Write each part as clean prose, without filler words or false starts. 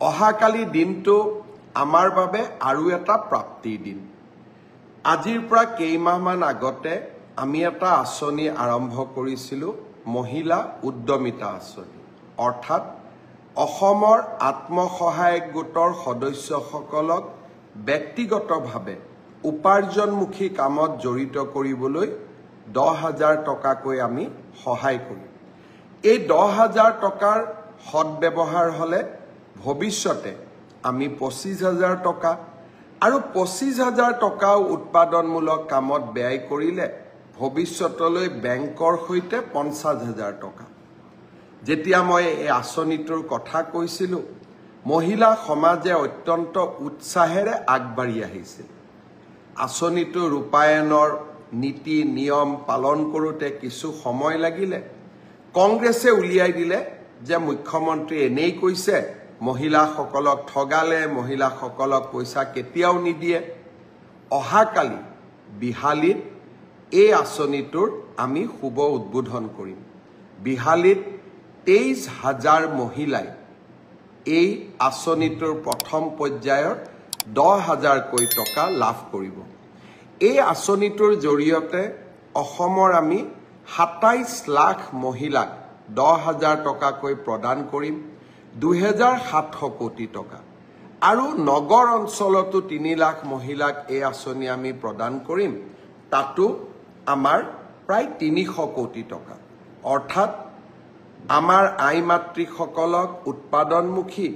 অহাকালি দিনটো আমাৰ বাবে আৰু এটা প্ৰাপ্তিৰ দিন। আজিৰ পৰা কেইমাহমান আগতে আমি এটা আঁচনি আৰম্ভ কৰিছিলোঁ, মহিলা উদ্যমিতা আঁচনি। অৰ্থাৎ অসমৰ আত্মসহায়ক গোটৰ সদস্যসকলক ব্যক্তিগতভাৱে উপাৰ্জনমুখী কামত জড়িত কৰিবলৈ 10,000 টকাকৈ আমি সহায় কৰিম। এই 10,000 টকাৰ সদব্যৱহাৰ হ'লে ভৱিষ্যতে আমি 25,000 টকা আৰু 25,000 টকাও উৎপাদনমূলক কামত ব্যয় কৰিলে ভৱিষ্যতলৈ বেংকৰ সৈতে 50,000 টকা। যেতিয়া মই এই আঁচনিটোৰ কথা কৈছিলোঁ, মহিলা সমাজে অত্যন্ত উৎসাহেৰে আগবাঢ়ি আহিছিল। আঁচনিটো ৰূপায়ণৰ নীতি নিয়ম পালন কৰোঁতে কিছু সময় লাগিলে। কংগ্ৰেছে উলিয়াই দিলে যে মুখ্যমন্ত্ৰী এনেই কৈছে, মহিলাসকলক ঠগালে, মহিলাসকলক পইচা কেতিয়াও নিদিয়ে। অহাকালি বিহালীত এই আঁচনিটোৰ আমি শুভ উদ্বোধন কৰিম। বিহালীত 23,000 মহিলাই এই আঁচনিটোৰ প্ৰথম পৰ্যায়ৰ 10,000কৈ টকা লাভ কৰিব। এই আঁচনিটোৰ জৰিয়তে অসমৰ আমি 27 লাখ মহিলাক 10,000 টকাকৈ প্ৰদান কৰিম, 2,700 কোটি টকা। আৰু নগৰ অঞ্চলতো 3 লাখ মহিলাক এই আঁচনি আমি প্ৰদান কৰিম, তাতো আমাৰ প্ৰায় 300 কোটি টকা। অৰ্থাৎ আমাৰ আই মাতৃসকলক উৎপাদনমুখী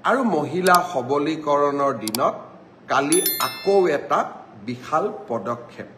আৰু মহিলা সবলীকৰণৰ দিনত কালি আকৌ এটা বিশাল পদক্ষেপ।